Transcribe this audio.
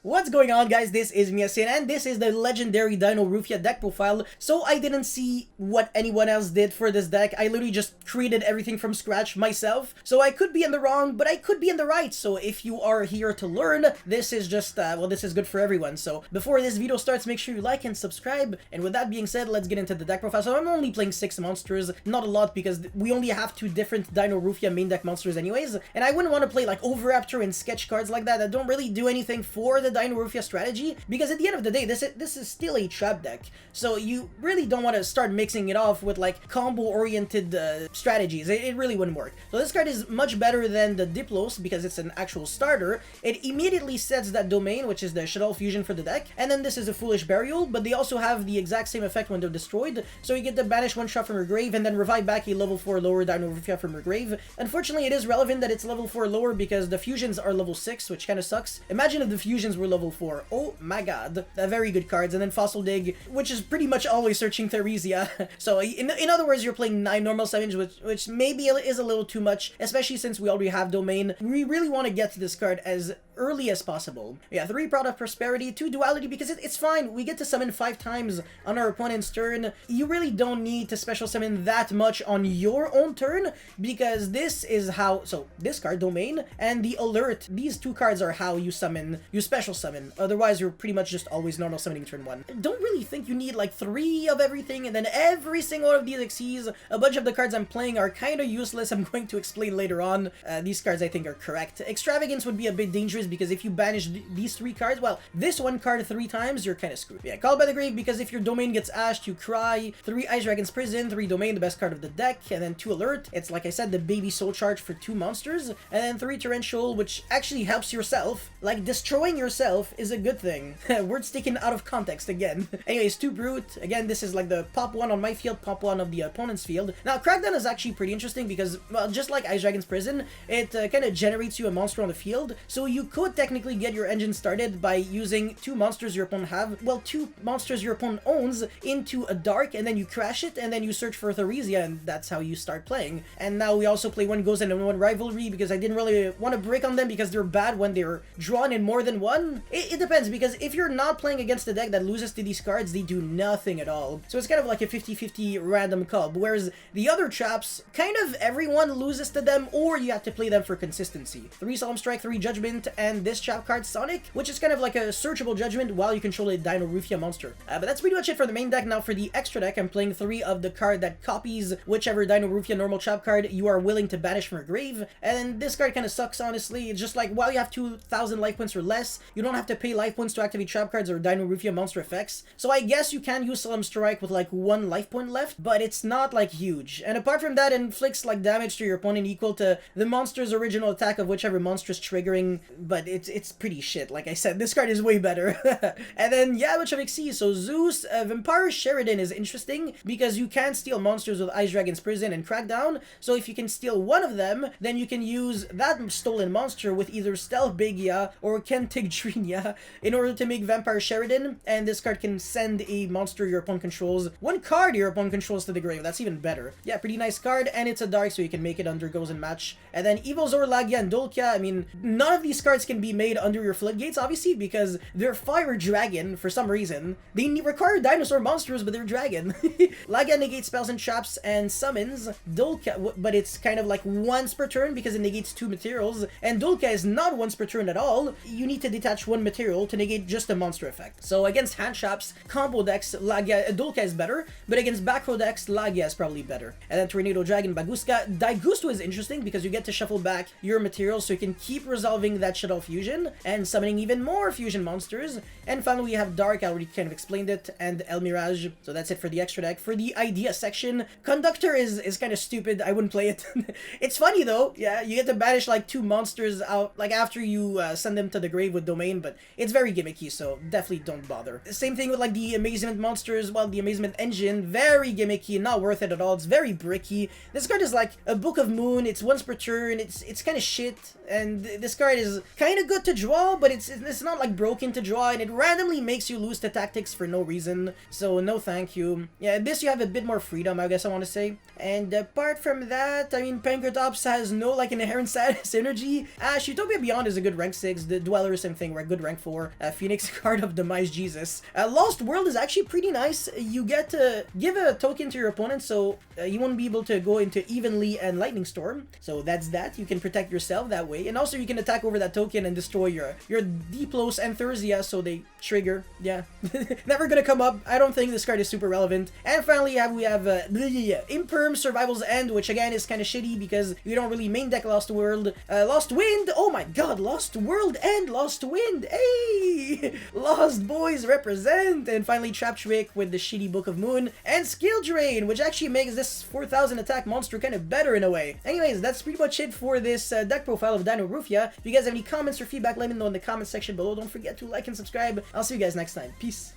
What's going on, guys? This is Miasin, and this is the legendary Dino Rufia deck profile. So I didn't see what anyone else did for this deck. I literally just created everything from scratch myself. So I could be in the wrong, but I could be in the right. So if you are here to learn, this is just, well, this is good for everyone. So before this video starts, make sure you like and subscribe. And with that being said, let's get into the deck profile. So I'm only playing 6 monsters, not a lot, because we only have 2 different Dino Rufia main deck monsters anyways. And I wouldn't want to play like Overraptor and sketch cards like that don't really do anything for the Dino Rufia strategy, because at the end of the day, this is still a trap deck, so you really don't want to start mixing it off with like combo-oriented strategies. It really wouldn't work. So this card is much better than the Diplos because it's an actual starter. It immediately sets that domain, which is the Shuttle Fusion for the deck, and then this is a Foolish Burial, but they also have the exact same effect when they're destroyed, so you get to banish one shot from your grave and then revive back a level 4 lower Dino Rufia from your grave. Unfortunately, it is relevant that it's level 4 lower because the fusions are level 6, which kind of sucks. Imagine if the fusions were level 4. Oh my god. Very good cards. And then Fossil Dig, which is pretty much always searching Theresia. So in other words, you're playing 9 normal summons, which maybe is a little too much, especially since we already have Domain. We really want to get to this card as early as possible. Yeah, 3 Proud of Prosperity, 2 Duality, because it's fine. We get to summon 5 times on our opponent's turn. You really don't need to special summon that much on your own turn, because this is how, so this card, Domain, and the Alert, these 2 cards are how you special summon. Otherwise, you're pretty much just always normal summoning turn 1. Don't really think you need like 3 of everything, and then every single one of these Xyz. A bunch of the cards I'm playing are kind of useless. I'm going to explain later on. These cards I think are correct. Extravagance would be a bit dangerous because if you banish these 3 cards, well, this one card 3 times, you're kind of screwed. Yeah, Called by the Grave, because if your Domain gets ashed, you cry. 3 Ice Dragon's Prison, 3 Domain, the best card of the deck, and then 2 Alert. It's like I said, the baby soul charge for 2 monsters, and then 3 Torrential, which actually helps yourself. Like, destroying yourself is a good thing. Words taken out of context again. Anyways, 2 Brute. Again, this is like the pop 1 on my field, pop 1 of the opponent's field. Now, Crackdown is actually pretty interesting because, well, just like Ice Dragon's Prison, it kind of generates you a monster on the field, so you could technically get your engine started by using 2 monsters your opponent have, well, 2 monsters your opponent owns into a dark, and then you crash it, and then you search for Theresia, and that's how you start playing. And now we also play 1 Ghost and 1 Rivalry because I didn't really want to break on them because they're bad when they're drawn in more than 1. It depends, because if you're not playing against a deck that loses to these cards, they do nothing at all. So it's kind of like a 50-50 random call, whereas the other traps, kind of everyone loses to them, or you have to play them for consistency. 3 Solemn Strike, 3 Judgment, and this trap card Sonic, which is kind of like a searchable judgment while you control a Dino Rufia monster. But that's pretty much it for the main deck. Now for the extra deck, I'm playing 3 of the card that copies whichever Dino Rufia normal trap card you are willing to banish from your grave. And this card kind of sucks, honestly. It's just like, while you have 2,000 life points or less, you don't have to pay life points to activate trap cards or Dino Rufia monster effects. So I guess you can use Solemn Strike with like 1 life point left, but it's not like huge. And apart from that, it inflicts like damage to your opponent equal to the monster's original attack of whichever monster is triggering, but it's pretty shit. Like I said, this card is way better. And then, yeah, which of Xyz. So Zeus, Vampire Sheridan is interesting because you can steal monsters with Ice Dragon's Prison and Crackdown. So if you can steal one of them, then you can use that stolen monster with either Stealth Bigia or Kentigtrinia in order to make Vampire Sheridan, and this card can send a monster your opponent controls, 1 card your opponent controls, to the grave. That's even better. Yeah, pretty nice card, and it's a dark, so you can make it under Goes and Match. And then Evil Zor, Lagia, and Dolkia. I mean, none of these cards can be made under your floodgates, obviously, because they're Fire Dragon for some reason. They require dinosaur monsters, but they're dragon. Lagia negates spells and traps and summons. Dolkia, but it's kind of like once per turn because it negates 2 materials, and Dolkia is not once per turn at all. You need to detach 1 material to negate just a monster effect. So against hand traps, combo decks, Dolkia is better, but against back row decks, Lagia is probably better. And then Tornado Dragon, Baguska. Daigusto is interesting because you get to shuffle back your materials so you can keep resolving that Shuttle Fusion and summoning even more fusion monsters. And finally, we have Dark, I already kind of explained it, and El Mirage. So that's it for the extra deck. For the idea section, Conductor is kind of stupid. I wouldn't play it. It's funny though. Yeah, you get to banish like 2 monsters out like after you send them to the grave with Domain, but it's very gimmicky, so definitely don't bother. Same thing with like the Amazement monsters. Well, the Amazement engine, very gimmicky, not worth it at all. It's very bricky. This card is like a Book of Moon. It's once per turn. It's kind of shit, and this card is kind of good to draw, but it's not like broken to draw, and it randomly makes you lose to tactics for no reason. So no thank you. Yeah, this you have a bit more freedom, I guess I want to say. And apart from that, I mean, Pankratops has no like inherent synergy. Utopia Beyond is a good rank 6. The Dweller, same thing, we're a good rank 4. Phoenix Card of Demise Jesus. Lost World is actually pretty nice. You get to give a token to your opponent, so you won't be able to go into Evenly and Lightning Storm. So that's that. You can protect yourself that way, and also you can attack over that token and destroy your Diplos and Thurzia, so they trigger. Yeah, never gonna come up. I don't think this card is super relevant. And finally, we have Imperm Survival's End, which again is kind of shitty because you don't really main deck Lost World. Lost Wind. Oh my God, Lost World and Lost Wind. Hey, Lost Boys represent. And finally, Trap Trick with the shitty Book of Moon and Skill Drain, which actually makes this 4,000 attack monster kind of better in a way. Anyways, that's pretty much it for this deck profile of Dino Rufia. If you guys have any comments or feedback, let me know in the comment section below. Don't forget to like and subscribe. I'll see you guys next time. Peace.